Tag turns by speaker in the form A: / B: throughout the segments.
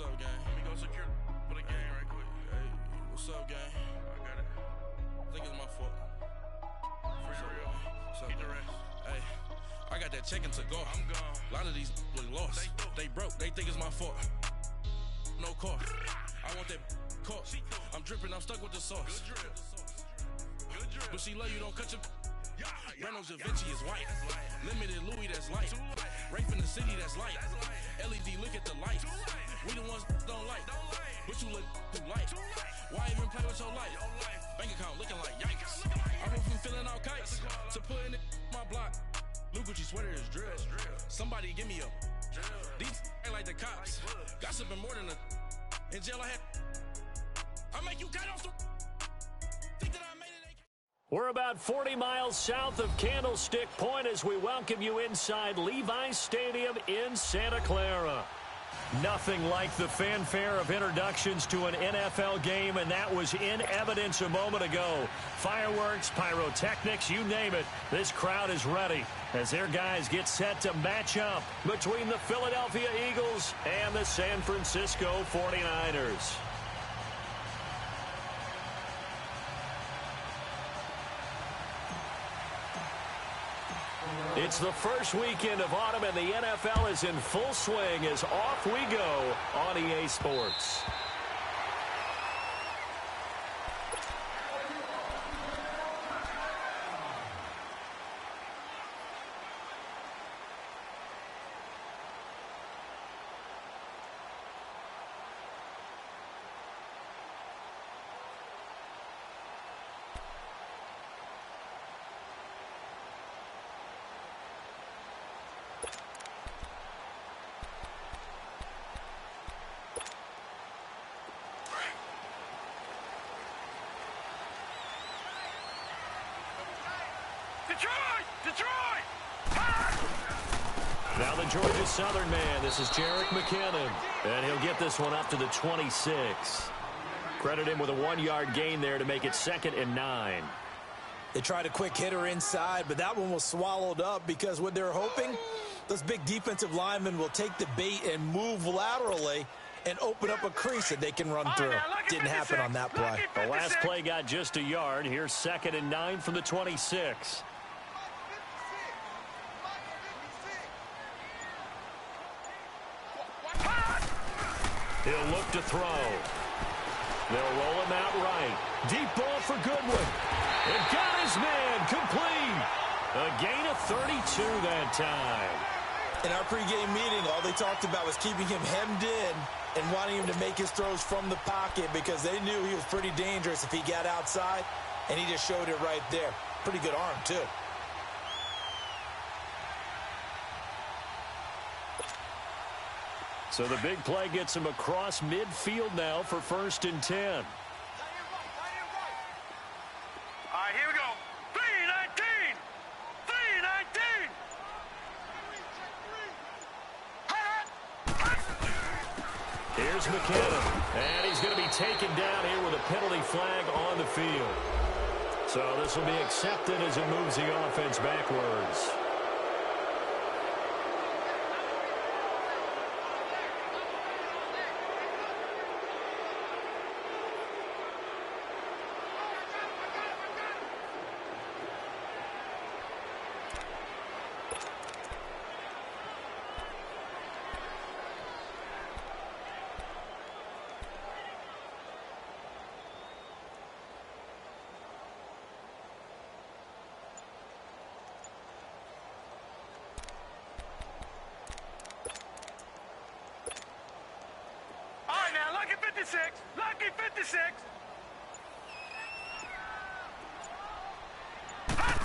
A: What's up, gang?
B: Let me go secure for the game right quick.
A: Hey, what's up, gang?
B: I got it.
A: I think it's my fault.
B: For real.
A: What's up,
B: Keep the
A: gang?
B: rest.
A: Hey, I got that check into go.
B: I'm gone.
A: A lot of these was lost. They broke. They think it's my fault. No cost. I want that cost. I'm dripping. I'm stuck with the sauce.
B: Good drip. Good drip.
A: But she love you. Don't cut your. Breno Da Vinci is white. Limited Louis, that's light. Rape in the city, that's light. LED, look at the light. We the ones don't like. But you look too light. Why even play with your life? Bank account looking like yikes. I went from filling out kites to putting it in my block. New Gucci sweater is drill. Somebody give me a. These ain't like the cops. Gossiping more than a. In jail I had. I make you cut off the. Think that I made it.
C: We're about 40 miles south of Candlestick Point as we welcome you inside Levi's Stadium in Santa Clara. Nothing like the fanfare of introductions to an NFL game, and that was in evidence a moment ago. Fireworks, pyrotechnics, you name it. This crowd is ready as their guys get set to match up between the Philadelphia Eagles and the San Francisco 49ers. It's the first weekend of autumn, and the NFL is in full swing as off we go on EA Sports.
B: Detroit!
C: Now the Georgia Southern man, this is Jerick McKinnon, and he'll get this one up to the 26. Credit him with a 1-yard gain there to make it 2nd and 9.
D: They tried a quick hitter inside, but that one was swallowed up because what they're hoping, those big defensive linemen will take the bait and move laterally and open up a crease that they can run through. Didn't happen on that play.
C: The last play got just a yard. Here's 2nd and 9 from the 26. He'll look to throw. They'll roll him out right. Deep ball for Goodwin. And got his man complete. A gain of 32 that time.
D: In our pregame meeting, all they talked about was keeping him hemmed in and wanting him to make his throws from the pocket because they knew he was pretty dangerous if he got outside, and he just showed it right there. Pretty good arm, too.
C: So the big play gets him across midfield now for 1st and 10.
B: All right, here we go. 3-19! 3-19!
C: Here's McKinnon, and he's going to be taken down here with a penalty flag on the field. So this will be accepted as it moves the offense backwards.
B: Lucky 56! Lucky 56!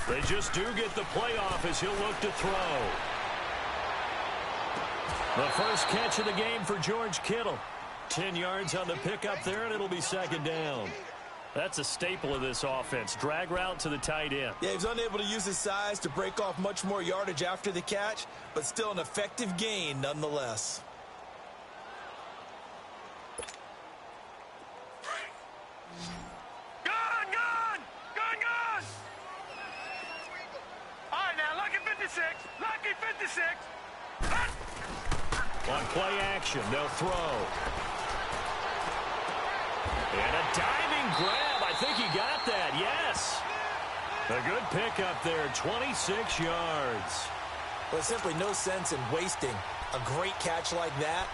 C: They just do get the playoff as he'll look to throw. The first catch of the game for George Kittle. 10 yards on the pickup there, and it'll be 2nd down. That's a staple of this offense. Drag route to the tight end.
D: Yeah, he was unable to use his size to break off much more yardage after the catch, but still an effective gain nonetheless.
C: On play action, they'll throw. And a diving grab. I think he got that, yes. A good pickup there, 26 yards.
D: Well, there's simply no sense in wasting a great catch like that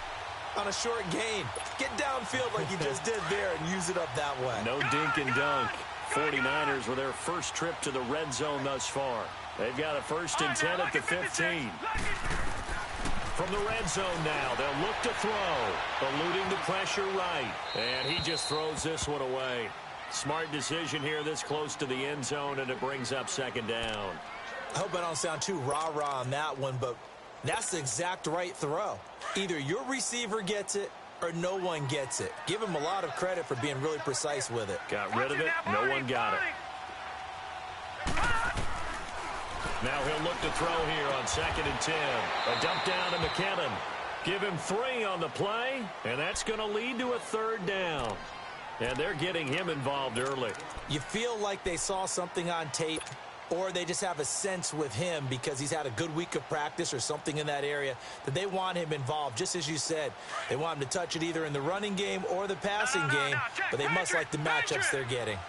D: on a short gain. Get downfield like you just did there and use it up that way.
C: No dink and dunk. 49ers with their first trip to the red zone thus far. They've got a 1st and 10 at the 15. From the red zone now, they'll look to throw. Eluding the pressure right. And he just throws this one away. Smart decision here this close to the end zone, and it brings up 2nd down.
D: I hope I don't sound too rah-rah on that one, but that's the exact right throw. Either your receiver gets it or no one gets it. Give him a lot of credit for being really precise with it.
C: Got rid of it. No one got it. Now he'll look to throw here on 2nd and 10. A dump down to McKinnon. Give him 3 on the play, and that's going to lead to a 3rd down. And they're getting him involved early.
D: You feel like they saw something on tape, or they just have a sense with him because he's had a good week of practice or something in that area that they want him involved. Just as you said, they want him to touch it either in the running game or the passing game, but they must like the matchups they're getting.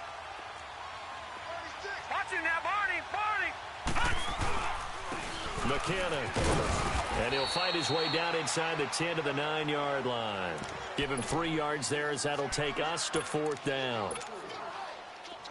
C: McKinnon. And he'll fight his way down inside the 10 to the 9-yard line. Give him 3 yards there as that'll take us to 4th down.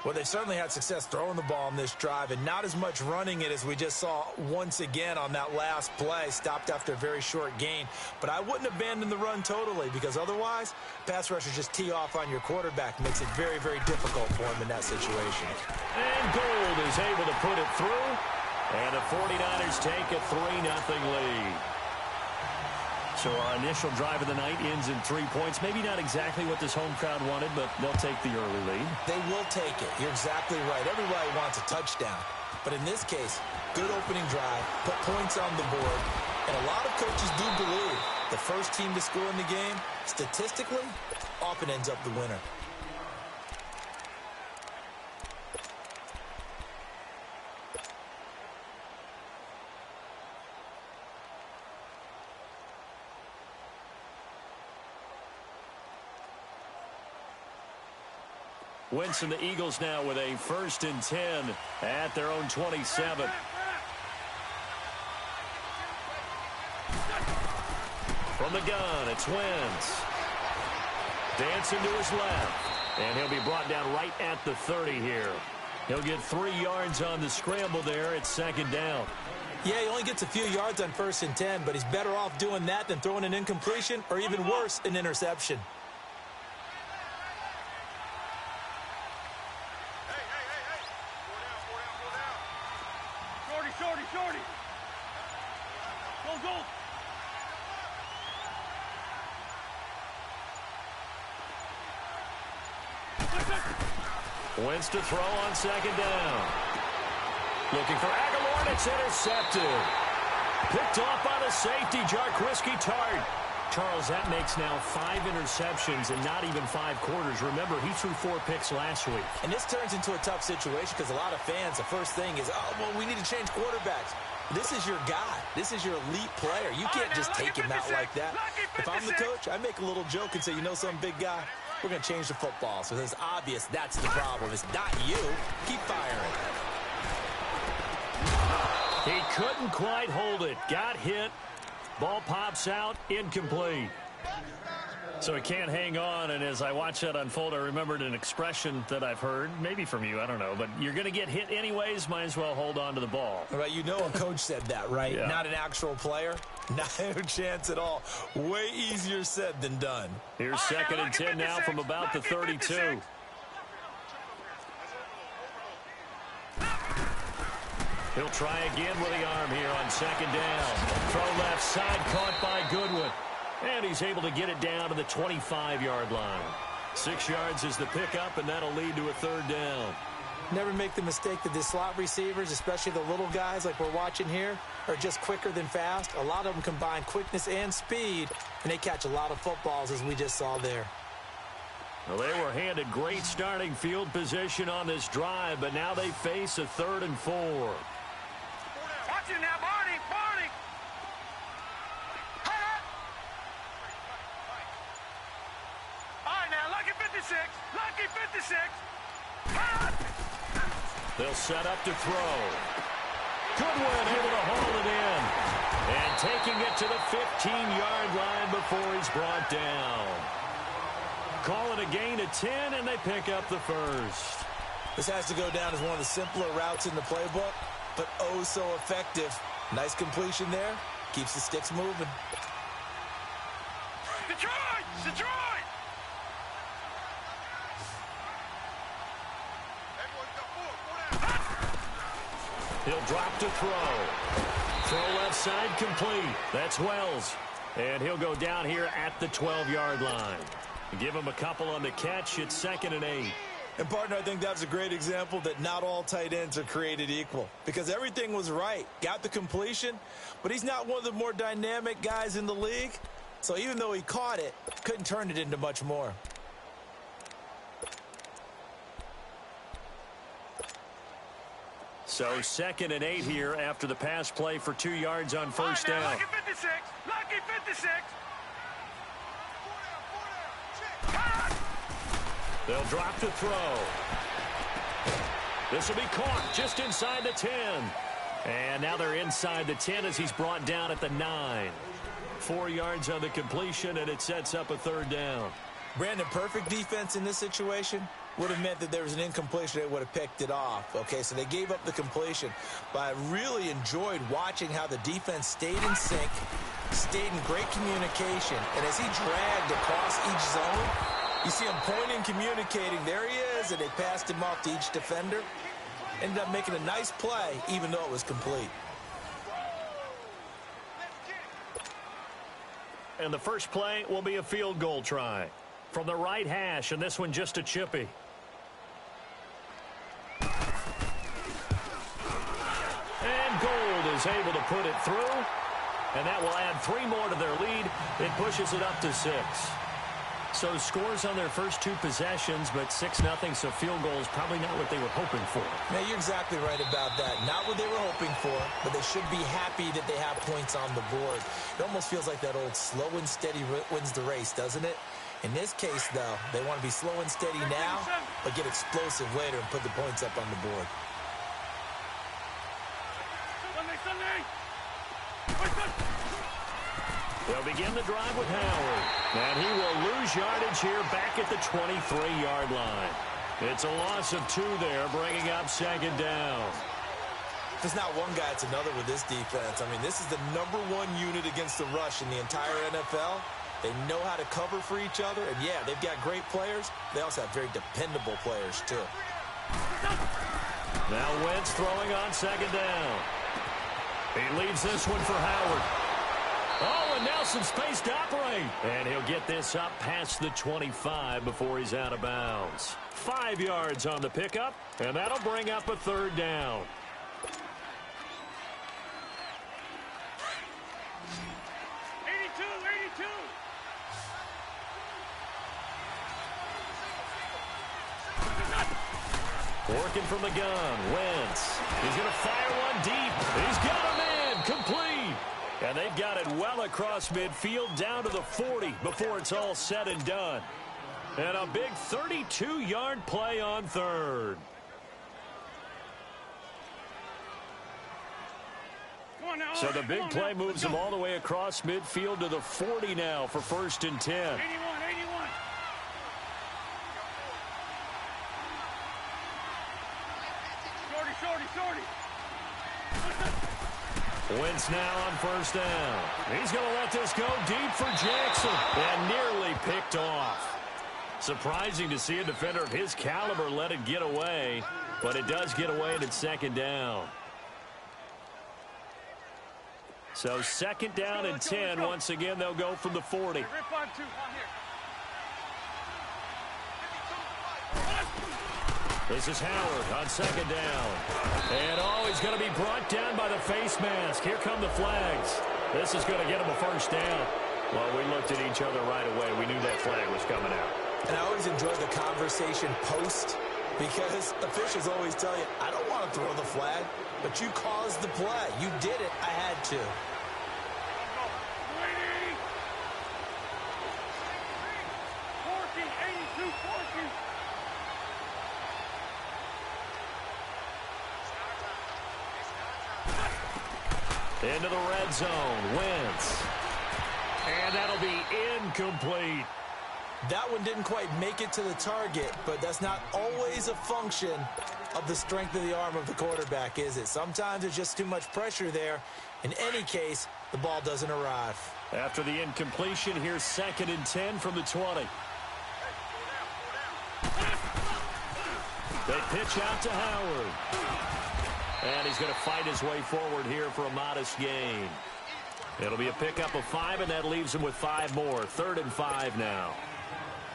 D: Well, they certainly had success throwing the ball on this drive and not as much running it as we just saw once again on that last play. Stopped after a very short gain. But I wouldn't abandon the run totally because otherwise, pass rushers just tee off on your quarterback. Makes it very, very difficult for him in that situation.
C: And Gould is able to put it through. And the 49ers take a 3-0 lead. So our initial drive of the night ends in 3 points. Maybe not exactly what this home crowd wanted, but they'll take the early lead.
D: They will take it. You're exactly right. Everybody wants a touchdown. But in this case, good opening drive, put points on the board. And a lot of coaches do believe the first team to score in the game, statistically, often ends up the winner.
C: Winston, the Eagles now with a 1st and 10 at their own 27. From the gun, it's Wentz. Dancing to his left. And he'll be brought down right at the 30 here. He'll get 3 yards on the scramble there. It's 2nd down.
D: Yeah, he only gets a few yards on 1st and 10, but he's better off doing that than throwing an incompletion or even worse, an interception.
B: Shorty. Go.
C: Wentz to throw on 2nd down. Looking for Aguilar, and it's intercepted. Picked off by the safety, Jarquiski Tart. Charles, that makes now 5 interceptions and not even 5 quarters. Remember, he threw 4 picks last week.
D: And this turns into a tough situation because a lot of fans, the first thing is, oh, well, we need to change quarterbacks. This is your guy. This is your elite player. You can't just take him out like that. If I'm the coach, I make a little joke and say, you know something, big guy? We're going to change the football. So it's obvious that's the problem. It's not you. Keep firing.
C: He couldn't quite hold it. Got hit. Ball pops out, incomplete. So he can't hang on, and as I watch that unfold, I remembered an expression that I've heard, maybe from you, I don't know, but you're going to get hit anyways, might as well hold on to the ball.
D: Right, you know a coach said that, right?
C: Yeah.
D: Not an actual player. No chance at all. Way easier said than done.
C: Here's 2nd and 10 now from about the 32. He'll try again with the arm here on 2nd down. Throw left side, caught by Goodwin. And he's able to get it down to the 25-yard line. 6 yards is the pickup, and that'll lead to a 3rd down.
D: Never make the mistake that the slot receivers, especially the little guys like we're watching here, are just quicker than fast. A lot of them combine quickness and speed, and they catch a lot of footballs, as we just saw there.
C: Well, they were handed great starting field position on this drive, but now they face a 3rd and 4.
B: Watch it now, Barney. All right, now, lucky 56. 56. Lucky 56.
C: They'll set up to throw. Goodwin able to haul it in. And taking it to the 15-yard line before he's brought down. Call it a gain of 10, and they pick up the first.
D: This has to go down as one of the simpler routes in the playbook, but oh so effective. Nice completion there. Keeps the sticks moving.
B: Detroit! Detroit!
C: He'll drop to throw. Throw left side complete. That's Wells. And he'll go down here at the 12-yard line. Give him a couple on the catch. It's 2nd and 8.
D: And, partner, I think that's a great example that not all tight ends are created equal. Because everything was right. Got the completion, but he's not one of the more dynamic guys in the league. So even though he caught it, couldn't turn it into much more.
C: So 2nd and 8 here after the pass play for 2 yards on first down.
B: Lucky 56. Lucky 56.
C: They'll drop to throw. This will be caught just inside the 10. And now they're inside the 10 as he's brought down at the 9. 4 yards on the completion, and it sets up a 3rd down.
D: Brandon, perfect defense in this situation would have meant that there was an incompletion. They would have picked it off. Okay, so they gave up the completion. But I really enjoyed watching how the defense stayed in sync, stayed in great communication. And as he dragged across each zone, you see him pointing, communicating. There he is, and they passed him off to each defender. Ended up making a nice play, even though it was complete.
C: And the first play will be a field goal try from the right hash, and this one just a chippy. And Gold is able to put it through, and that will add 3 more to their lead. It pushes it up to 6. So scores on their first 2 possessions, but 6-0, so field goal is probably not what they were hoping for.
D: Now, you're exactly right about that. Not what they were hoping for, but they should be happy that they have points on the board. It almost feels like that old slow and steady wins the race, doesn't it? In this case, though, they want to be slow and steady now, but get explosive later and put the points up on the board.
C: They'll begin the drive with Howard. And he will lose yardage here back at the 23-yard line. It's a loss of 2 there, bringing up 2nd down.
D: If it's not one guy, it's another with this defense. I mean, this is the #1 unit against the rush in the entire NFL. They know how to cover for each other. And, yeah, they've got great players. They also have very dependable players, too.
C: Now Wentz throwing on 2nd down. He leaves this one for Howard. Oh, and now some space to operate. And he'll get this up past the 25 before he's out of bounds. 5 yards on the pickup, and that'll bring up a 3rd down. Working from the gun, Wentz. He's going to fire one deep. He's got him in, complete. And they've got it well across midfield down to the 40 before it's all said and done. And a big 32-yard play on 3rd. So the big play moves them all the way across midfield to the 40 now for 1st and 10.
B: 81. Shorty.
C: Wentz now on 1st down. He's going to let this go deep for Jackson. And nearly picked off. Surprising to see a defender of his caliber let it get away. But it does get away and it's 2nd down. So 2nd down and 10. Once again, they'll go from the 40. This is Howard on 2nd down. And oh, he's going to be brought down by the face mask. Here come the flags. This is going to get him a 1st down. Well, we looked at each other right away. We knew that flag was coming out.
D: And I always enjoy the conversation post because officials always tell you, I don't want to throw the flag, but you caused the play. You did it. I had to.
C: Into the red zone, Wentz. And that'll be incomplete.
D: That one didn't quite make it to the target, but that's not always a function of the strength of the arm of the quarterback, is it? Sometimes there's just too much pressure there. In any case, the ball doesn't arrive.
C: After the incompletion, here's 2nd and 10 from the 20. They pitch out to Howard. And he's going to fight his way forward here for a modest gain. It'll be a pickup of 5, and that leaves him with 5 more. 3rd and 5 now.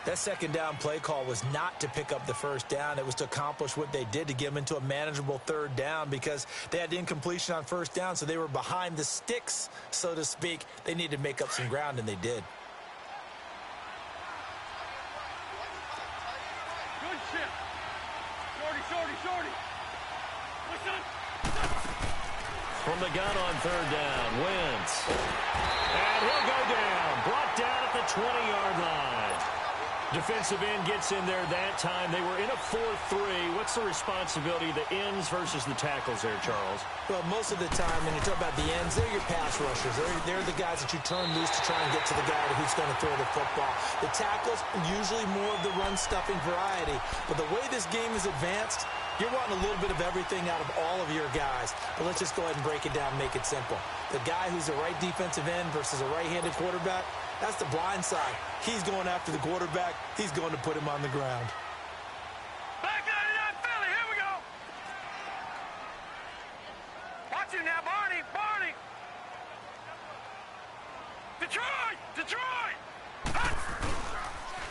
D: That second down play call was not to pick up the first down. It was to accomplish what they did, to get them into a manageable 3rd down, because they had incompletion on 1st down, so they were behind the sticks, so to speak. They needed to make up some ground, and they did.
B: Good shit. Shorty. Listen.
C: From the gun on 3rd down, Wentz. And he'll go down. Brought down at the 20-yard line. Defensive end gets in there that time. They were in a 4-3. What's the responsibility of the ends versus the tackles there, Charles?
D: Well, most of the time, when you talk about the ends, they're your pass rushers. They're the guys that you turn loose to try and get to the guy who's going to throw the football. The tackles, usually more of the run-stuffing variety. But the way this game is advanced, you're wanting a little bit of everything out of all of your guys. But let's just go ahead and break it down and make it simple. The guy who's a right defensive end versus a right-handed quarterback, that's the blind side. He's going after the quarterback. He's going to put him on the ground.
B: Back 99 Philly, here we go. Watch it now, Barney. Detroit.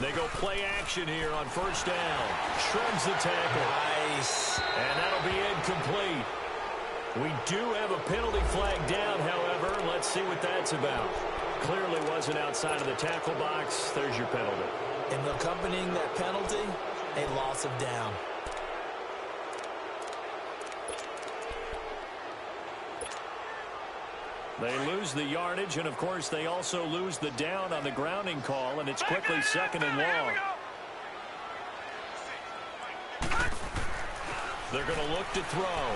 C: They go play action here on 1st down. Shrugs the tackle.
D: Nice.
C: And that'll be incomplete. We do have a penalty flag down, however. Let's see what that's about. Clearly wasn't outside of the tackle box. There's your penalty.
D: And accompanying that penalty, a loss of down.
C: They lose the yardage, and, of course, they also lose the down on the grounding call, and it's quickly 2nd and long. They're going to look to throw.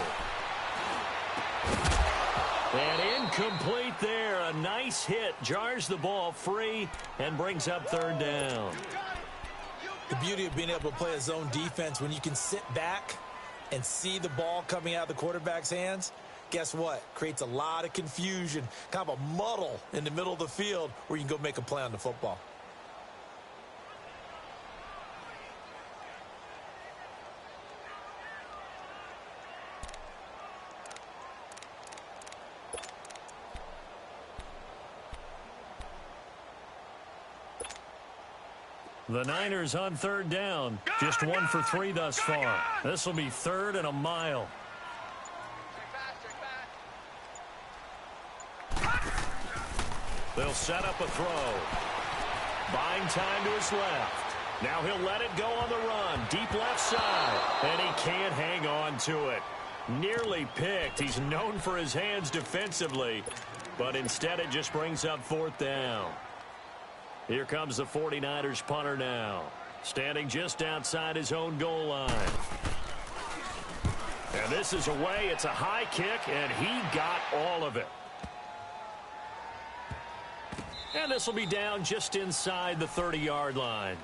C: And incomplete there. A nice hit. Jars the ball free and brings up 3rd down.
D: The beauty of being able to play a zone defense, when you can sit back and see the ball coming out of the quarterback's hands, guess what? Creates a lot of confusion, kind of a muddle in the middle of the field where you can go make a play on the football.
C: The Niners on 3rd down. Just 1 for 3 thus far. This will be 3rd and a mile. They'll set up a throw. Buying time to his left. Now he'll let it go on the run. Deep left side. And he can't hang on to it. Nearly picked. He's known for his hands defensively. But instead it just brings up 4th down. Here comes the 49ers punter now. Standing just outside his own goal line. And this is away. It's a high kick, and he got all of it. And this will be down just inside the 30-yard line.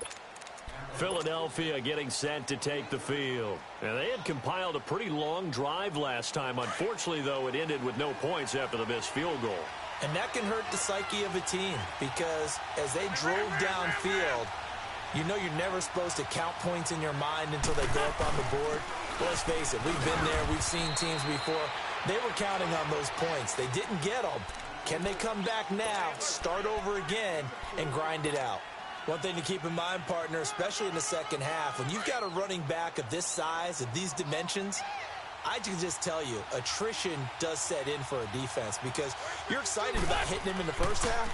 C: Philadelphia getting set to take the field. And they had compiled a pretty long drive last time. Unfortunately, though, it ended with no points after the missed field goal.
D: And that can hurt the psyche of a team, because as they drove downfield, you know you're never supposed to count points in your mind until they go up on the board. Well, let's face it, we've been there, we've seen teams before. They were counting on those points. They didn't get them. Can they come back now, start over again, and grind it out? One thing to keep in mind, partner, especially in the second half, when you've got a running back of this size, of these dimensions, I can just tell you, attrition does set in for a defense, because you're excited about hitting him in the first half.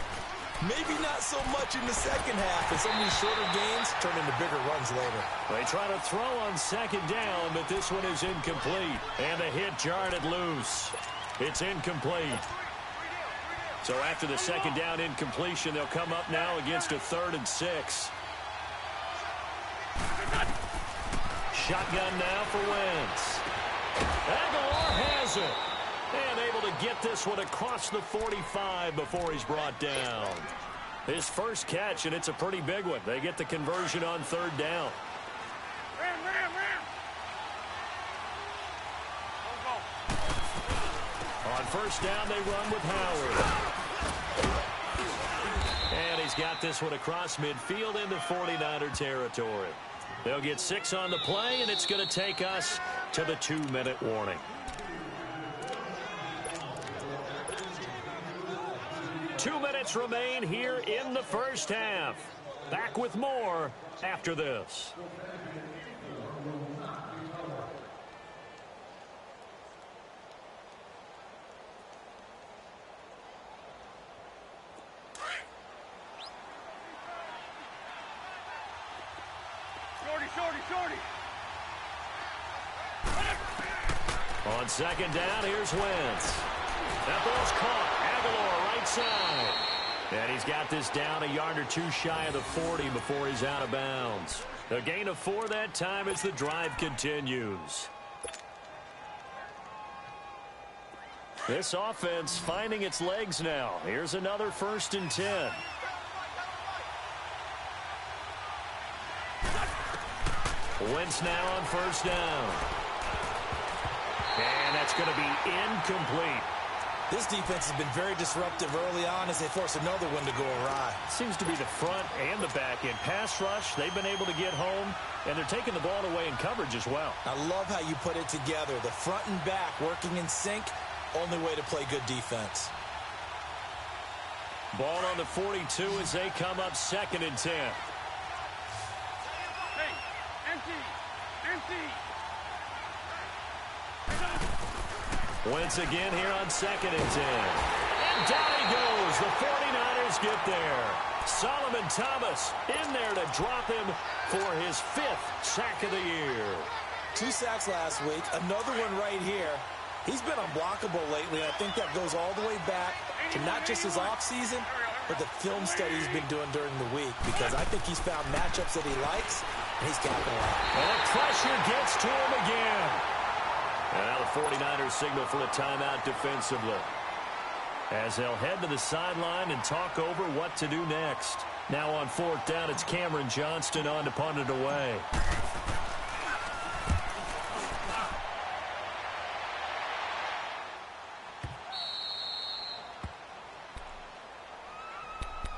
D: Maybe not so much in the second half, and some of these shorter gains turn into bigger runs later.
C: They try to throw on 2nd down, but this one is incomplete. And the hit jarred it loose. It's incomplete. So after the 2nd down incompletion, they'll come up now against a 3rd and 6. Shotgun now for Wentz. Aguilar has it. And able to get this one across the 45 before he's brought down. His first catch, and it's a pretty big one. They get the conversion on third down. On first down, they run with Howard. And he's got this one across midfield into 49er territory. They'll get 6 on the play, and it's going to take us to the 2-minute warning. 2 minutes remain here in the first half. Back with more after this.
B: Shorty.
C: On second down, here's Wentz. That ball's caught. Aguilar right side. And he's got this down a yard or two shy of the 40 before he's out of bounds. A gain of 4 that time as the drive continues. This offense finding its legs now. Here's another 1st and 10. Wentz now on first down. And that's going to be incomplete.
D: This defense has been very disruptive early on as they force another one to go awry.
C: Seems to be the front and the back end. Pass rush, they've been able to get home, and they're taking the ball away in coverage as well.
D: I love how you put it together. The front and back working in sync, only way to play good defense.
C: Ball on the 42 as they come up 2nd and 10. Wentz again here on 2nd and 10. And down he goes. The 49ers get there. Solomon Thomas in there to drop him for his 5th sack of the year.
D: 2 sacks last week. Another one right here. He's been unblockable lately. I think that goes all the way back to not just his offseason, but the film study he's been doing during the week, because I think he's found matchups that he likes, and he's capitalized.
C: And the pressure gets to him again. And now the 49ers signal for a timeout defensively, as they'll head to the sideline and talk over what to do next. Now on 4th down, it's Cameron Johnston on to punt it away.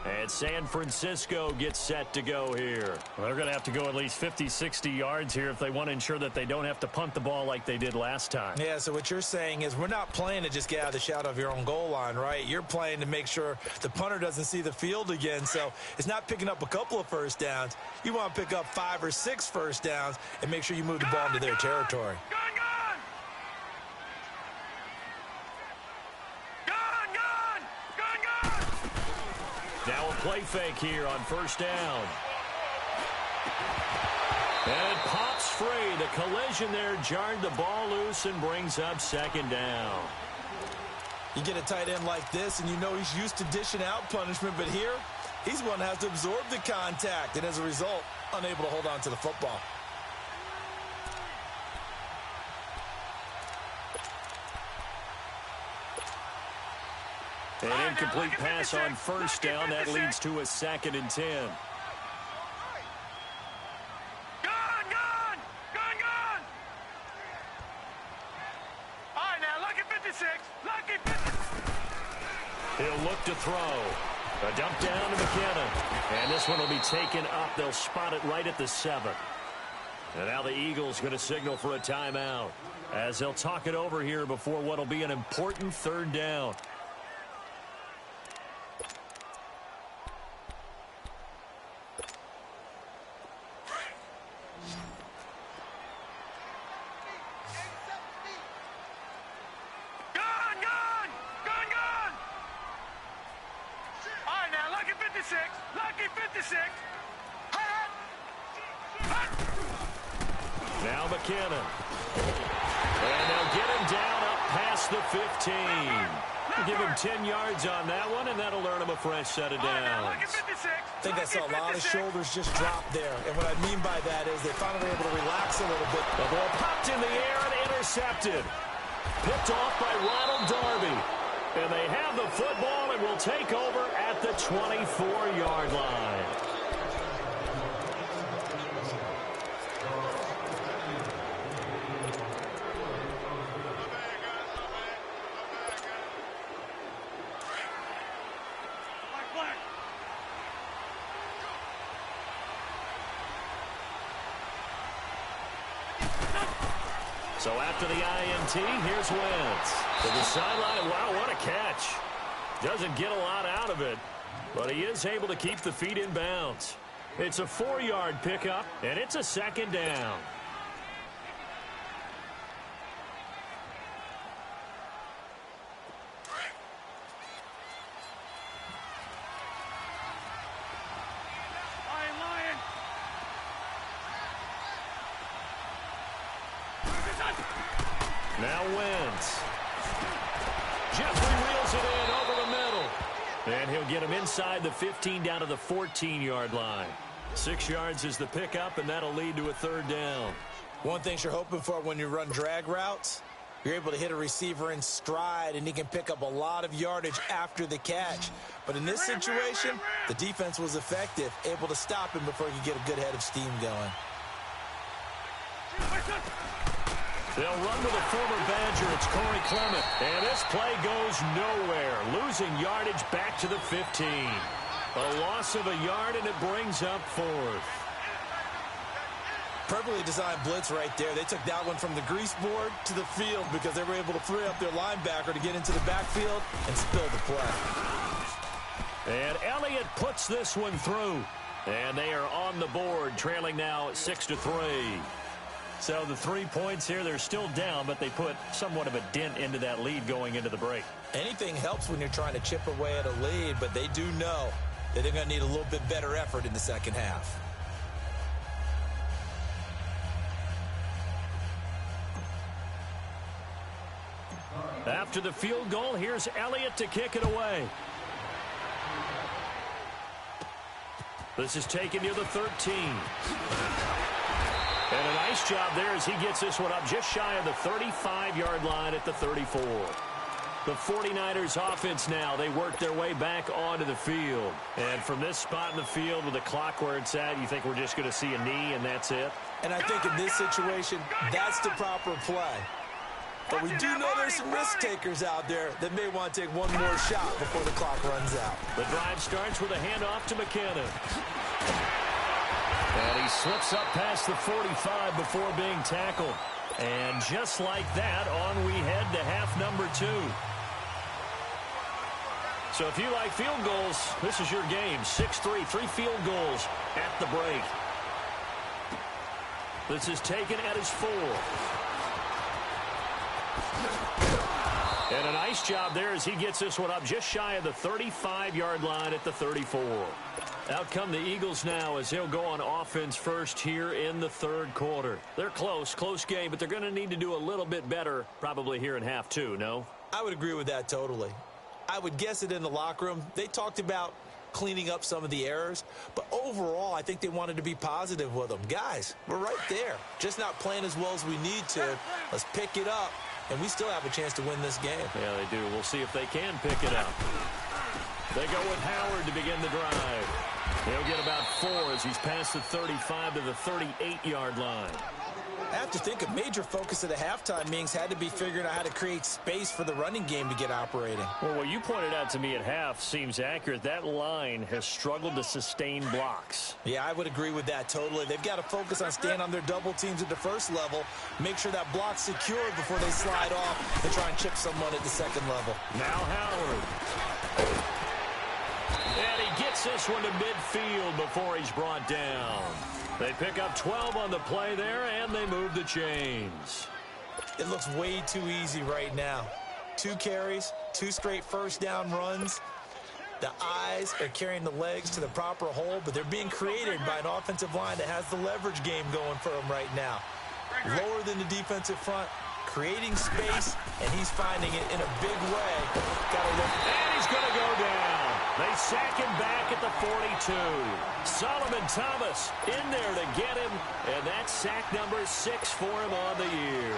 C: And San Francisco gets set to go here. Well, they're going to have to go at least 50, 60 yards here if they want to ensure that they don't have to punt the ball like they did last time.
D: Yeah, so what you're saying is we're not playing to just get out of the shadow of your own goal line, right? You're playing to make sure the punter doesn't see the field again. So it's not picking up a couple of first downs. You want to pick up 5 or 6 first downs and make sure you move the ball into their territory.
C: Now a play fake here on first down. And it pops free. The collision there jarred the ball loose and brings up 2nd down.
D: You get a tight end like this, and you know he's used to dishing out punishment, but here, he's one that has to absorb the contact, and as a result, unable to hold on to the football.
C: An incomplete pass on first down. That leads to a 2nd and 10.
B: Gone! All right, now, lucky 56. Lucky 56.
C: He'll look to throw. A dump down to McKinnon. And this one will be taken up. They'll spot it right at the 7. And now the Eagles going to signal for a timeout, as they'll talk it over here before what will be an important 3rd down.
B: Lucky 56.
C: Now McKinnon. And they'll get him down up past the 15. They'll give him 10 yards on that one, and that'll earn him a fresh set of downs.
D: I think I saw a lot of shoulders just drop there. And what I mean by that is they finally were able to relax a little bit.
C: The ball popped in the air and intercepted. Picked off by Ronald Darby. And they have the football and will take over at the 24-yard line. So after the INT, here's Wentz. To the sideline. Wow, what a catch. Doesn't get a lot out of it, but he is able to keep the feet in bounds. It's a 4-yard pickup, and it's a second down. Now Wentz. Jeffrey reels it in over the middle. And he'll get him inside the 15 down to the 14-yard line. 6 yards is the pickup, and that'll lead to a third down.
D: One thing you're hoping for when you run drag routes, you're able to hit a receiver in stride, and he can pick up a lot of yardage after the catch. But in this situation, the defense was effective, able to stop him before he could get a good head of steam going.
C: They'll run with a former Badger. It's Corey Clement. And this play goes nowhere. Losing yardage back to the 15. A loss of a yard, and it brings up fourth.
D: Perfectly designed blitz right there. They took that one from the grease board to the field because they were able to free up their linebacker to get into the backfield and spill the play.
C: And Elliott puts this one through. And they are on the board, trailing now 6-3. So the 3 points here, they're still down, but they put somewhat of a dent into that lead going into the break.
D: Anything helps when you're trying to chip away at a lead, but they do know that they're going to need a little bit better effort in the second half.
C: After the field goal, here's Elliott to kick it away. This is taken near the 13. And a nice job there as he gets this one up just shy of the 35-yard line at the 34. The 49ers offense now, they work their way back onto the field. And from this spot in the field with the clock where it's at, you think we're just going to see a knee and that's it?
D: And I think in this situation, that's the proper play. But we do know there's some risk takers out there that may want to take one more shot before the clock runs out.
C: The drive starts with a handoff to McKinnon. And he slips up past the 45 before being tackled. And just like that, on we head to half number 2. So if you like field goals, this is your game. 6-3, 3 field goals at the break. This is taken at his 4. And a nice job there as he gets this one up just shy of the 35-yard line at the 34. Out come the Eagles now as they'll go on offense first here in the third quarter. They're close game, but they're going to need to do a little bit better probably here in half 2, no?
D: I would agree with that totally. I would guess it in the locker room. They talked about cleaning up some of the errors, but overall I think they wanted to be positive with them. Guys, we're right there. Just not playing as well as we need to. Let's pick it up, and we still have a chance to win this game.
C: Yeah, they do. We'll see if they can pick it up. They go with Howard to begin the drive. He'll get about 4 as he's past the 35 to the 38-yard line.
D: I have to think a major focus of the halftime meetings had to be figuring out how to create space for the running game to get operating.
C: Well, what you pointed out to me at half seems accurate. That line has struggled to sustain blocks.
D: Yeah, I would agree with that totally. They've got to focus on staying on their double teams at the first level, make sure that block's secured before they slide off and try and chip someone at the second level.
C: Now Howard. And he gets this one to midfield before he's brought down. They pick up 12 on the play there, and they move the chains.
D: It looks way too easy right now. 2 carries, 2 straight first down runs. The eyes are carrying the legs to the proper hole, but they're being created by an offensive line that has the leverage game going for them right now. Lower than the defensive front, creating space, and he's finding it in a big way. Got to
C: They sack him back at the 42. Solomon Thomas in there to get him, and that's sack number 6 for him on the year.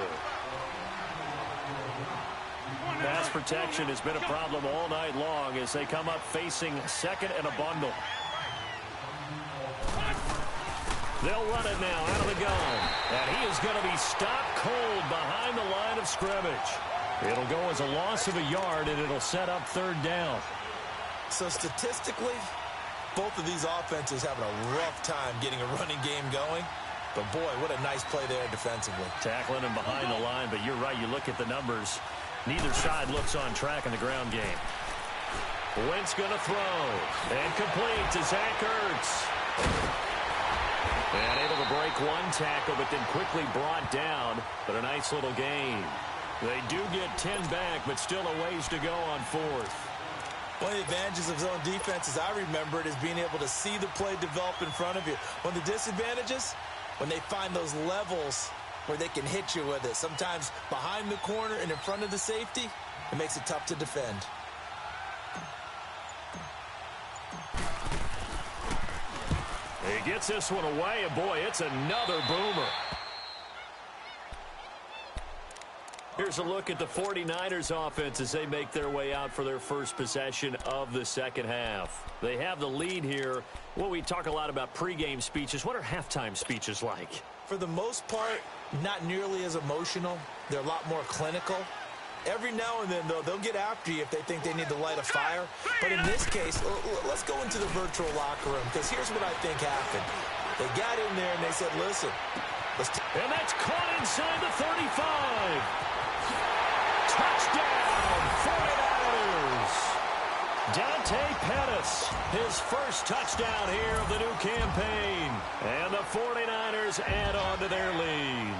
C: Pass protection has been a problem all night long as they come up facing second and a bundle. They'll run it now out of the gun. And he is going to be stopped cold behind the line of scrimmage. It'll go as a loss of a yard, and it'll set up third down.
D: So statistically, both of these offenses having a rough time getting a running game going. But, boy, what a nice play there defensively.
C: Tackling him behind the line, but you're right. You look at the numbers. Neither side looks on track in the ground game. Wentz going to throw. And complete to Zach Ertz. And able to break one tackle, but then quickly brought down. But a nice little gain. They do get 10 back, but still a ways to go on fourth.
D: One of the advantages of zone defense, as I remember it, is being able to see the play develop in front of you. One of the disadvantages, when they find those levels where they can hit you with it. Sometimes behind the corner and in front of the safety, it makes it tough to defend.
C: He gets this one away, and boy, it's another boomer. Here's a look at the 49ers offense as they make their way out for their first possession of the second half. They have the lead here. Well, we talk a lot about pregame speeches. What are halftime speeches like?
D: For the most part, not nearly as emotional. They're a lot more clinical. Every now and then, though, they'll get after you if they think they need to light a fire. But in this case, let's go into the virtual locker room, because here's what I think happened. They got in there and they said, listen.
C: And that's caught inside the 35. Touchdown, 49ers. Dante Pettis, his first touchdown here of the new campaign. And the 49ers add on to their lead.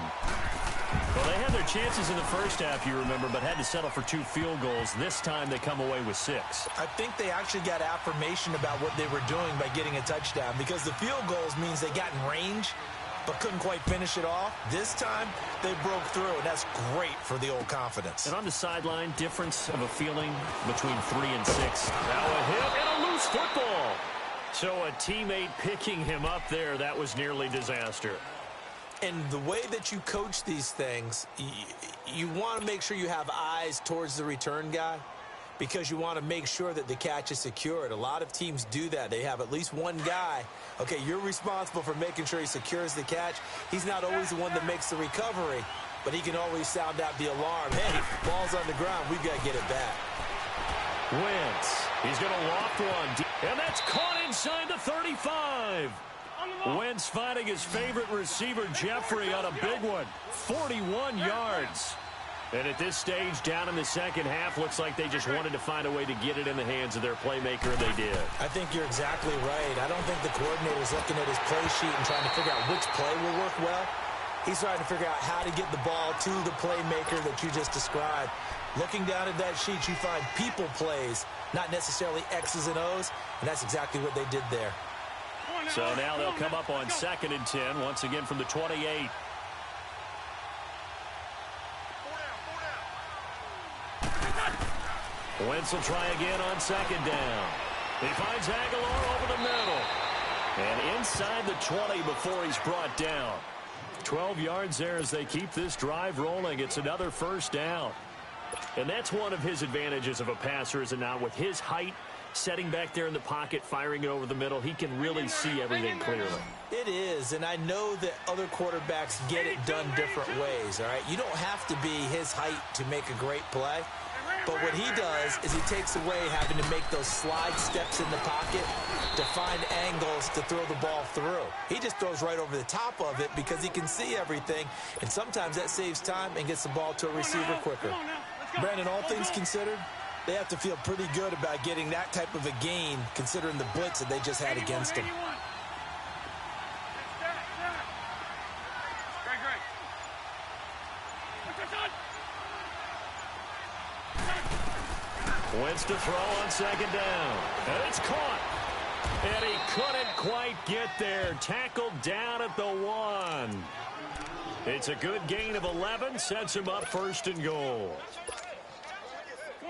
C: Well, they had their chances in the first half, you remember, but had to settle for 2 field goals. This time they come away with 6.
D: I think they actually got affirmation about what they were doing by getting a touchdown, because the field goals means they got in range but couldn't quite finish it off. This time, they broke through, and that's great for the old confidence.
C: And on the sideline, difference of a feeling between 3 and 6. Now a hit and a loose football. So a teammate picking him up there, that was nearly disaster.
D: And the way that you coach these things, you want to make sure you have eyes towards the return guy, because you want to make sure that the catch is secured. A lot of teams do that. They have at least one guy. Okay, you're responsible for making sure he secures the catch. He's not always the one that makes the recovery, but he can always sound out the alarm. Hey, ball's on the ground. We've got to get it back.
C: Wentz, he's going to loft one. And that's caught inside the 35. Wentz finding his favorite receiver, Jeffrey, on a big one. 41 yards. And at this stage, down in the second half, looks like they just wanted to find a way to get it in the hands of their playmaker, and they did.
D: I think you're exactly right. I don't think the coordinator's looking at his play sheet and trying to figure out which play will work well. He's trying to figure out how to get the ball to the playmaker that you just described. Looking down at that sheet, you find people plays, not necessarily X's and O's, and that's exactly what they did there.
C: So now they'll come up on 2nd and 10, once again from the 28. Wentz will try again on 2nd down. He finds Aguilar over the middle. And inside the 20 before he's brought down. 12 yards there as they keep this drive rolling. It's another first down. And that's one of his advantages of a passer, is it not? With his height, setting back there in the pocket, firing it over the middle, he can really see everything clearly.
D: It is, and I know that other quarterbacks get it done different ways, all right? You don't have to be his height to make a great play. But what he does is he takes away having to make those slide steps in the pocket to find angles to throw the ball through. He just throws right over the top of it because he can see everything, and sometimes that saves time and gets the ball to a receiver quicker. Brandon, all things considered, they have to feel pretty good about getting that type of a gain considering the blitz that they just had against them.
C: Wentz to throw on 2nd down. And it's caught. And he couldn't quite get there. Tackled down at the 1. It's a good gain of 11. Sets him up 1st and goal.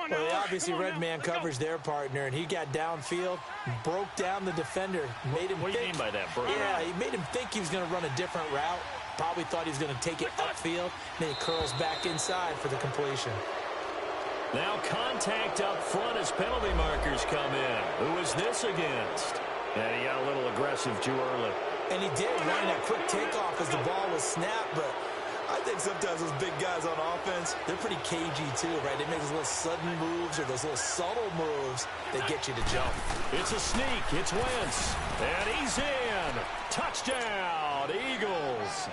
B: on
D: Well,
B: now.
D: they obviously
B: Come on
D: red
B: now.
D: man
B: Let's
D: coverage their partner, and he got downfield, broke down the defender, made him
C: What do you
D: think.
C: mean by that, bro?
D: Yeah, he made him think he was going to run a different route. Probably thought he was going to take it upfield. Then he curls back inside for the completion.
C: Now contact up front as penalty markers come in. Who is this against? And he got a little aggressive too early.
D: And he did run that quick takeoff as the ball was snapped, but I think sometimes those big guys on offense, they're pretty cagey too, right? They make those little sudden moves or those little subtle moves that get you to jump.
C: It's a sneak. It's Wentz. And he's in. Touchdown, Eagles.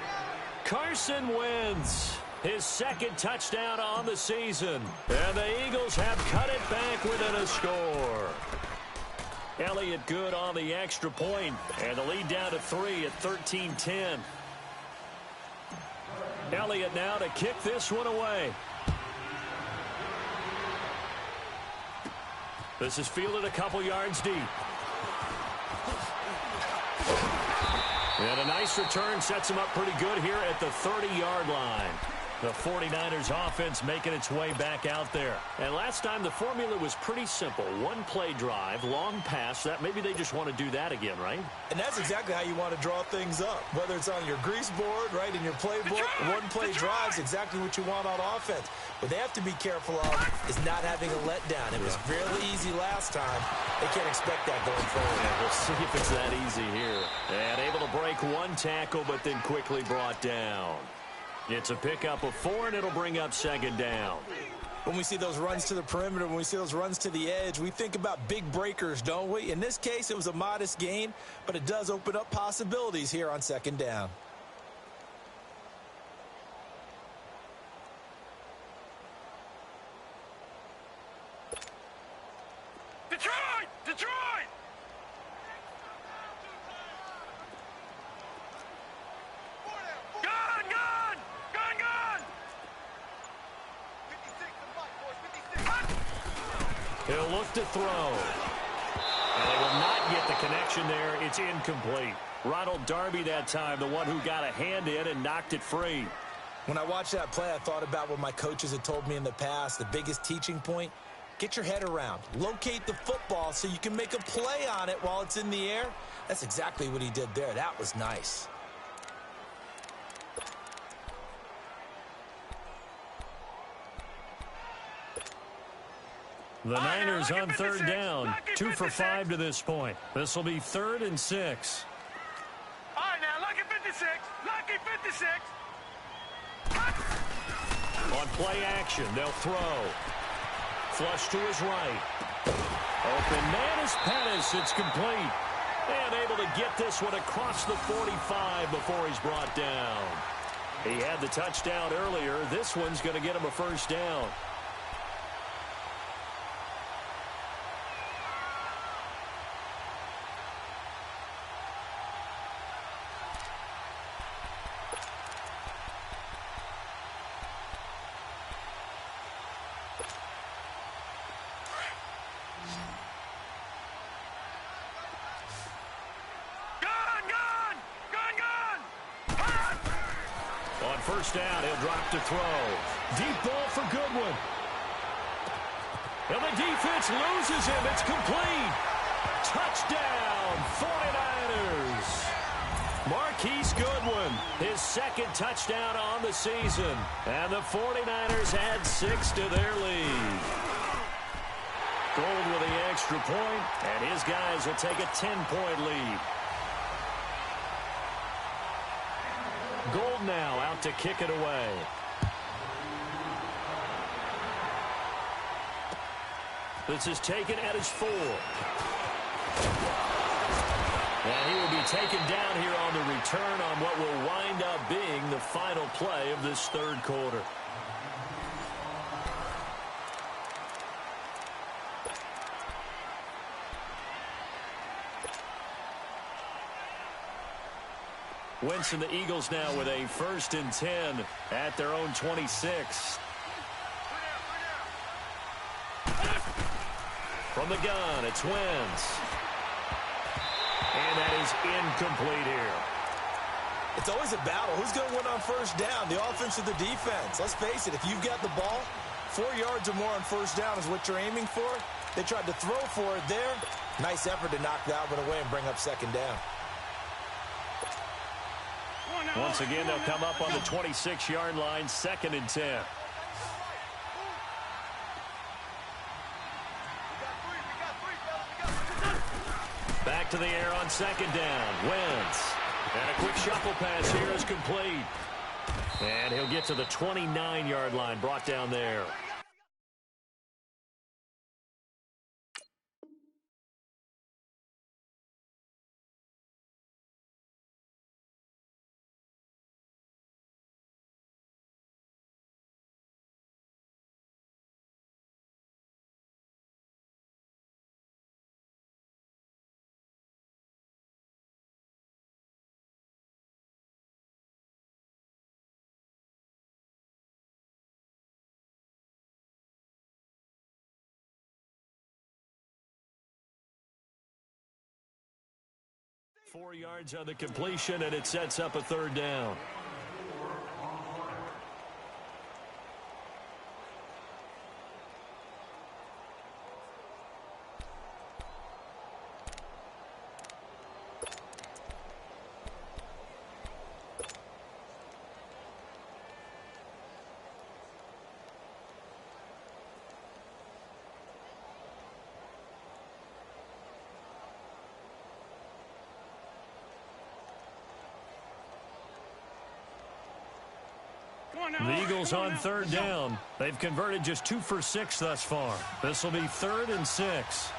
C: Carson Wentz, his second touchdown on the season. And the Eagles have cut it back within a score. Elliott good on the extra point, and the lead down to 3 at 13-10. Elliott now to kick this one away. This is fielded a couple yards deep. And a nice return sets him up pretty good here at the 30-yard line. The 49ers offense making its way back out there. And last time the formula was pretty simple. One play drive, long pass. That maybe they just want to do that again, right?
D: And that's exactly how you want to draw things up. Whether it's on your grease board, right, in your playbook, one play drive is exactly what you want on offense. What they have to be careful of is not having a letdown. It was fairly easy last time. They can't expect that going forward.
C: Yeah, we'll see if it's that easy here. And able to break one tackle, but then quickly brought down. It's a pickup of 4, and it'll bring up second down.
D: When we see those runs to the perimeter, when we see those runs to the edge, we think about big breakers, don't we? In this case, it was a modest gain, but it does open up possibilities here on second down.
B: Detroit! Detroit! Gun! Gun! Gun! Gun! 56.
C: He'll look to throw. And they will not get the connection there. It's incomplete. Ronald Darby that time, the one who got a hand in and knocked it free.
D: When I watched that play, I thought about what my coaches had told me in the past. The biggest teaching point, get your head around. Locate the football so you can make a play on it while it's in the air. That's exactly what he did there. That was nice.
C: The Niners on third down. 2 for 5 to this point. This will be 3rd and 6.
B: All right, now, lucky 56. Lucky 56.
C: On play action, they'll throw. Flush to his right. Open man is Pettis. It's complete. And able to get this one across the 45 before he's brought down. He had the touchdown earlier. This one's going to get him a first down. First down, he'll drop to throw. Deep ball for Goodwin. And the defense loses him. It's complete. Touchdown, 49ers. Marquise Goodwin, his second touchdown on the season. And the 49ers add 6 to their lead. Gold with the extra point, and his guys will take a 10-point lead. Gold now out to kick it away. This is taken at his 4. And he will be taken down here on the return on what will wind up being the final play of this third quarter. Wentz and the Eagles now with a 1st and 10 at their own 26. From the gun, it's Wentz. And that is incomplete here.
D: It's always a battle. Who's going to win on first down, the offense or the defense? Let's face it, if you've got the ball, 4 yards or more on first down is what you're aiming for. They tried to throw for it there. Nice effort to knock that one away and bring up second down.
C: Once again, they'll come up on the 26-yard line, 2nd and 10. Back to the air on 2nd down. Wentz. And a quick shuffle pass here is complete. And he'll get to the 29-yard line, brought down there. Four yards on the completion, and it sets up a 3rd down. The Eagles on 3rd down. They've converted just 2 for 6 thus far. This will be 3rd and 6.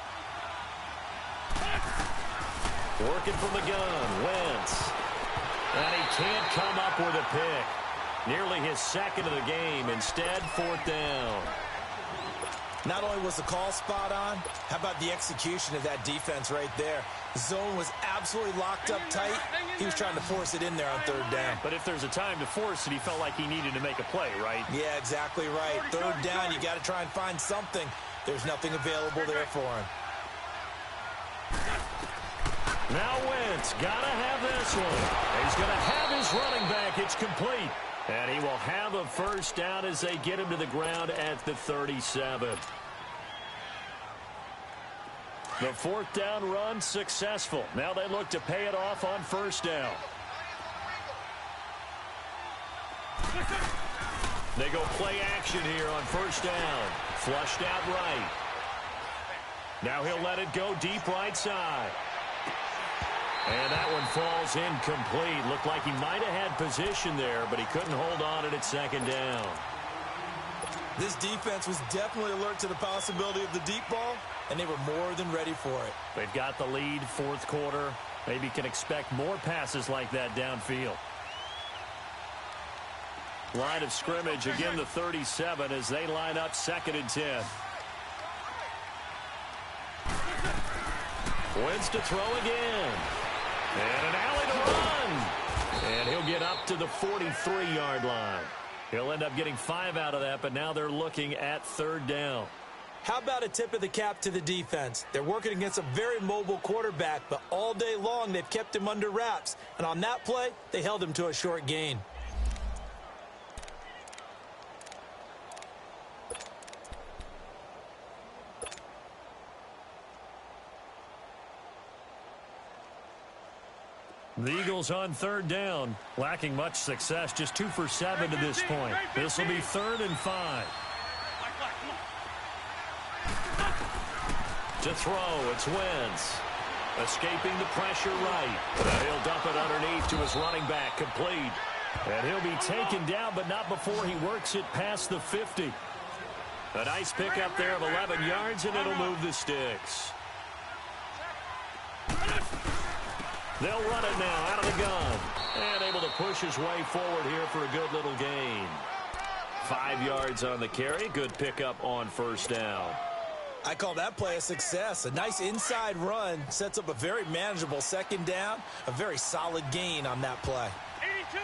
C: Working from the gun, Wentz. And he can't come up with a pick. Nearly his 2nd of the game. Instead, 4th down.
D: Not only was the call spot on, how about the execution of that defense right there? The zone was absolutely locked up tight. He was trying to force it in there on 3rd down.
C: But if there's a time to force it, he felt like he needed to make a play, right?
D: Yeah, exactly right. 3rd down, you got to try and find something. There's nothing available there for him.
C: Now Wentz, gotta have this one. He's gonna have his running back. It's complete. And he will have a 1st down as they get him to the ground at the 37. The 4th down run successful. Now they look to pay it off on 1st down. They go play action here on 1st down. Flushed out right. Now he'll let it go deep right side. And that one falls incomplete. Looked like he might have had position there, but he couldn't hold on at 2nd down.
D: This defense was definitely alert to the possibility of the deep ball, and they were more than ready for it.
C: They've got the lead, 4th quarter. Maybe can expect more passes like that downfield. Line of scrimmage, again the 37 as they line up 2nd and 10. Wentz to throw again. And an alley to run. And he'll get up to the 43-yard line. He'll end up getting 5 out of that, but now they're looking at 3rd down.
D: How about a tip of the cap to the defense? They're working against a very mobile quarterback, but all day long they've kept him under wraps. And on that play, they held him to a short gain.
C: The Eagles on 3rd down, lacking much success, just 2 for 7 to this point. This will be 3rd and 5. To throw, it's Wentz. Escaping the pressure right. And he'll dump it underneath to his running back, complete. And he'll be taken down, but not before he works it past the 50. A nice pickup there of 11 yards, and it'll move the sticks. They'll run it now out of the gun. And able to push his way forward here for a good little gain. 5 yards on the carry. Good pickup on 1st down.
D: I call that play a success. A nice inside run sets up a very manageable 2nd down. A very solid gain on that play.
B: 82,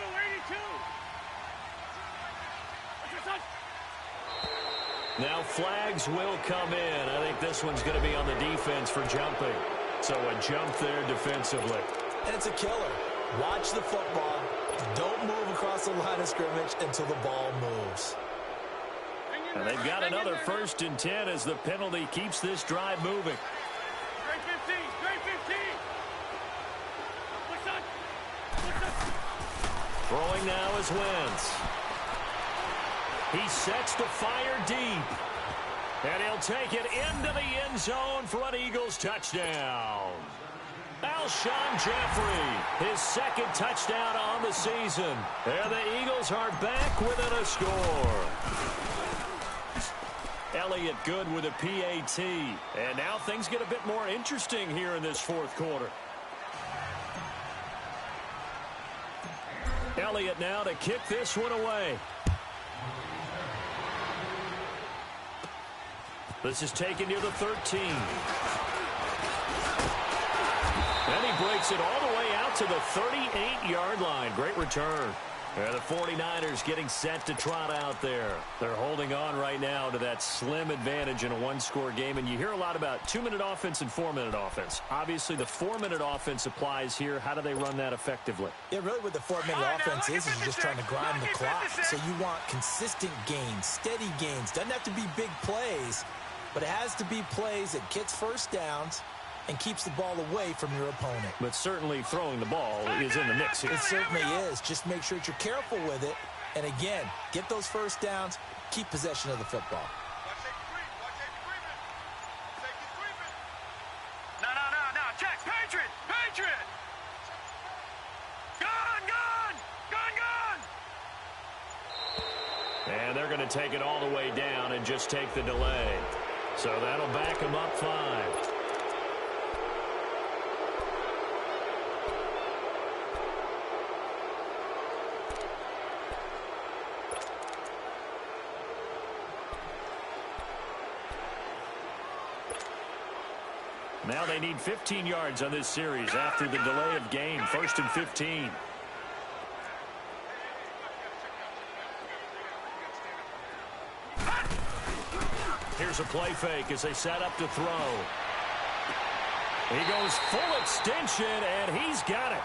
B: 82.
C: Now flags will come in. I think this one's going to be on the defense for jumping. So a jump there defensively.
D: And it's a killer. Watch the football. Don't move across the line of scrimmage until the ball moves.
C: And they've got another 1st and 10 as the penalty keeps this drive moving.
B: Straight 15, straight 15. What's up?
C: Throwing now is Wentz. He sets to fire deep. And he'll take it into the end zone for an Eagles touchdown. Alshon Jeffrey, his 2nd touchdown on the season. And the Eagles are back within a score. Elliott good with a PAT. And now things get a bit more interesting here in this 4th quarter. Elliott now to kick this one away. This is taken near the 13. And he breaks it all the way out to the 38-yard line. Great return. And the 49ers getting set to trot out there. They're holding on right now to that slim advantage in a 1-score game. And you hear a lot about 2-minute offense and 4-minute offense. Obviously, the 4-minute offense applies here. How do they run that effectively?
D: Yeah, really what the 4-minute offense is you're just trying to grind the clock. So you want consistent gains, steady gains. Doesn't have to be big plays, but it has to be plays that gets first downs and keeps the ball away from your opponent.
C: But certainly throwing the ball is in the mix here.
D: It certainly is. Just make sure that you're careful with it. And again, get those first downs, keep possession of the football.
B: No. Check. Patriot. Gone.
C: And they're going to take it all the way down and just take the delay. So that'll back them up 5. Now they need 15 yards on this series after the delay of game. 1st and 15. Here's a play fake as they set up to throw. He goes full extension, and he's got it.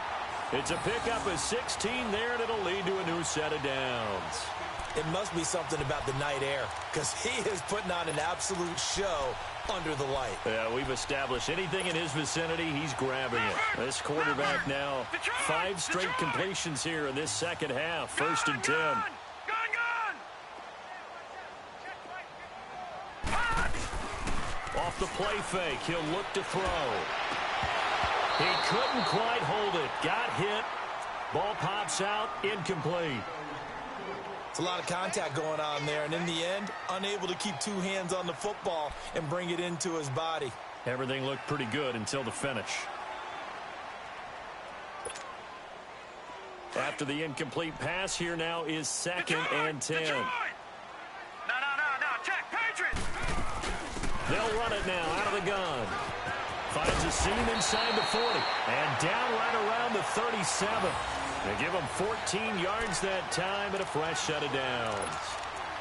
C: It's a pickup of 16 there, and it'll lead to a new set of downs.
D: It must be something about the night air, because he is putting on an absolute show under the light.
C: Yeah, we've established anything in his vicinity, he's grabbing it. This quarterback now, 5 straight completions here in this 2nd half. 1st and 10.
B: Gone.
C: Off the play fake, he'll look to throw. He couldn't quite hold it. Got hit. Ball pops out, incomplete.
D: It's a lot of contact going on there, and in the end, unable to keep 2 hands on the football and bring it into his body.
C: Everything looked pretty good until the finish. After the incomplete pass, here now is 2nd and 10.
B: No. Check. Patriot.
C: They'll run it now out of the gun. Finds a seam inside the 40. And down right around the 37. They give him 14 yards that time and a fresh set of downs.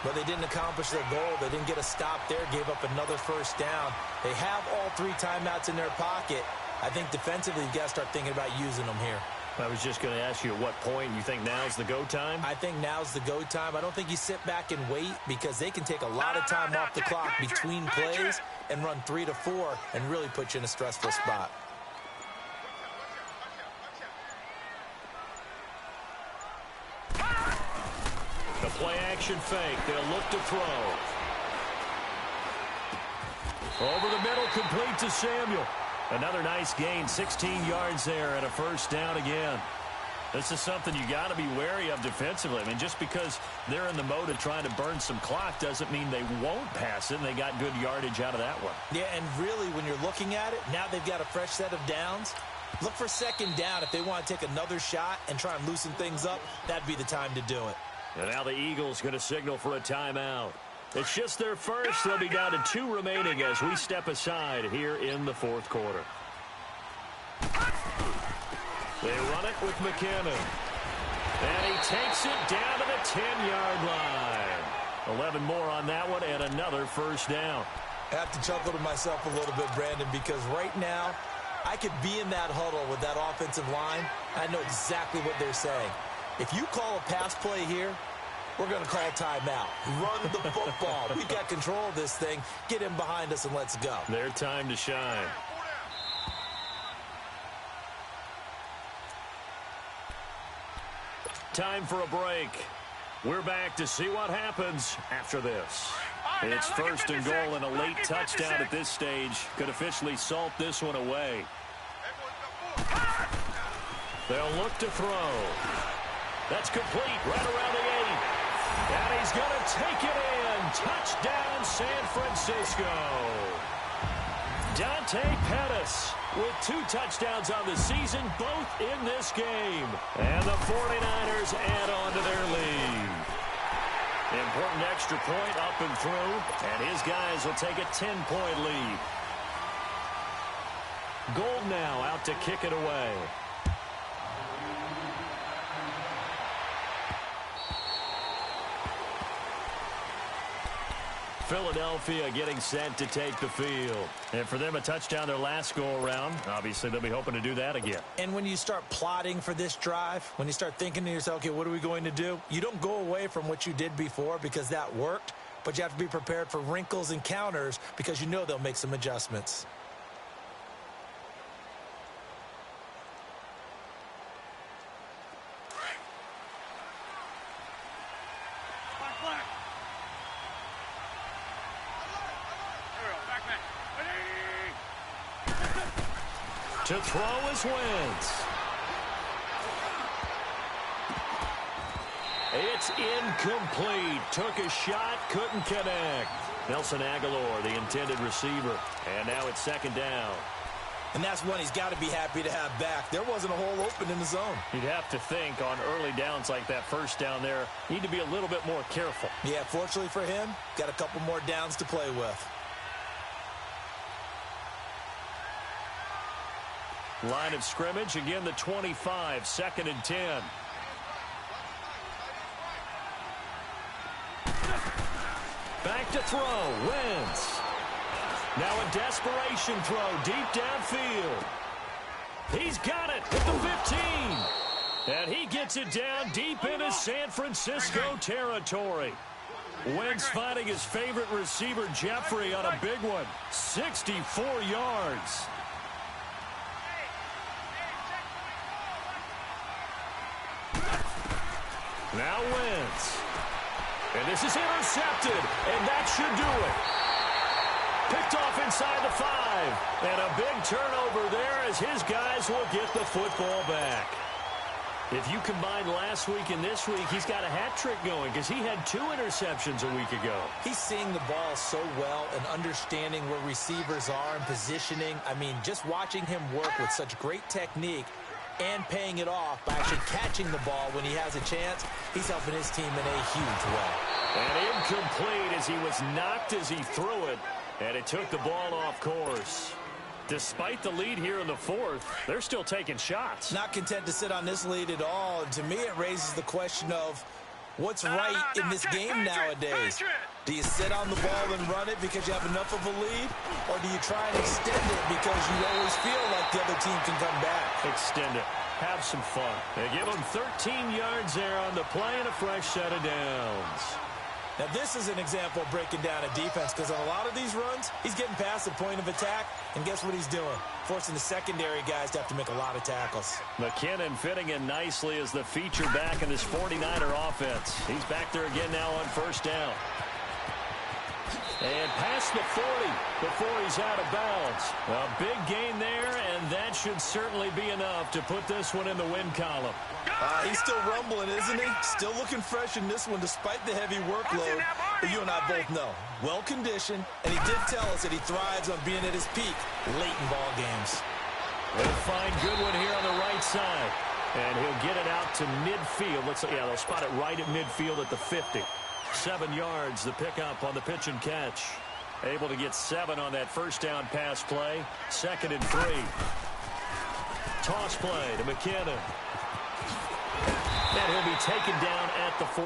D: But they didn't accomplish their goal. They didn't get a stop there, gave up another 1st down. They have all 3 timeouts in their pocket. I think defensively, you've got to start thinking about using them here.
C: I was just going to ask you at what point you think now's the go time?
D: I think now's the go time. I don't think you sit back and wait because they can take a lot of time off the clock between plays and run 3 to 4 and really put you in a stressful spot.
C: The play action fake. They'll look to throw. Over the middle, complete to Samuel. Another nice gain, 16 yards there and a 1st down again. This is something you got to be wary of defensively. I mean, just because they're in the mode of trying to burn some clock doesn't mean they won't pass it, and they got good yardage out of that one.
D: Yeah, and really, when you're looking at it, now they've got a fresh set of downs. Look for 2nd down. If they want to take another shot and try and loosen things up, that'd be the time to do it.
C: And now the Eagles going to signal for a timeout. It's just their first. They'll be down to 2 remaining as we step aside here in the 4th quarter. They run it with McKinnon. And he takes it down to the 10-yard line. 11 more on that one and another 1st down.
D: I have to chuckle to myself a little bit, Brandon, because right now I could be in that huddle with that offensive line. I know exactly what they're saying. If you call a pass play here, we're going to call timeout. Run the football. We got control of this thing. Get him behind us and let's go.
C: Their time to shine. Time for a break. We're back to see what happens after this. It's first and goal, and a late touchdown at this stage could officially salt this one away. They'll look to throw. That's complete right around the 8. And he's going to take it in. Touchdown, San Francisco. Dante Pettis with 2 touchdowns on the season, both in this game. And the 49ers add on to their lead. Important extra point up and through, and his guys will take a 10-point lead. Gold now out to kick it away. Philadelphia getting set to take the field. And for them, a touchdown their last go-around. Obviously, they'll be hoping to do that again.
D: And when you start plotting for this drive, when you start thinking to yourself, okay, what are we going to do? You don't go away from what you did before because that worked, but you have to be prepared for wrinkles and counters because you know they'll make some adjustments.
C: To throw is Wentz. It's incomplete. Took a shot, couldn't connect. Nelson Aguilar, the intended receiver. And now it's second down.
D: And that's one he's got to be happy to have back. There wasn't a hole open in the zone.
C: You'd have to think on early downs like that first down there, need to be a little bit more careful.
D: Yeah, fortunately for him, got a couple more downs to play with.
C: Line of scrimmage, again the 25, second and 10. Back to throw, Wentz. Now a desperation throw deep downfield. He's got it at the 15. And he gets it down deep into San Francisco territory. Wentz finding his favorite receiver, Jeffrey, on a big one. 64 yards. Now Wentz. And this is intercepted, and that should do it. Picked off inside the 5. And a big turnover there as his guys will get the football back. If you combine last week and this week, he's got a hat trick going because he had 2 interceptions a week ago.
D: He's seeing the ball so well and understanding where receivers are and positioning. I mean, just watching him work with such great technique and paying it off by actually catching the ball when he has a chance, he's helping his team in a huge way.
C: And incomplete as he was knocked as he threw it, and it took the ball off course. Despite the lead here in the 4th, they're still taking shots.
D: Not content to sit on this lead at all. And to me, it raises the question of what's right in this game nowadays. Do you sit on the ball and run it because you have enough of a lead? Or do you try and extend it because you always feel like the other team can come back?
C: Extend it. Have some fun. They give him 13 yards there on the play and a fresh set of downs.
D: Now, this is an example of breaking down a defense because on a lot of these runs, he's getting past the point of attack, and guess what he's doing? Forcing the secondary guys to have to make a lot of tackles.
C: McKinnon fitting in nicely as the feature back in this 49er offense. He's back there again now on first down. And past the 40 before he's out of bounds. A big gain there, and that should certainly be enough to put this one in the win column.
D: He's still rumbling, isn't he? Still looking fresh in this one despite the heavy workload. But you and I both know, well-conditioned, and he did tell us that he thrives on being at his peak late in ball games.
C: They'll find Goodwin here on the right side, and he'll get it out to midfield. Yeah, they'll spot it right at midfield at the 50. 7 yards, the pickup on the pitch and catch. Able to get 7 on that first down pass play. Second and 3. Toss play to McKinnon. And he'll be taken down at the 42.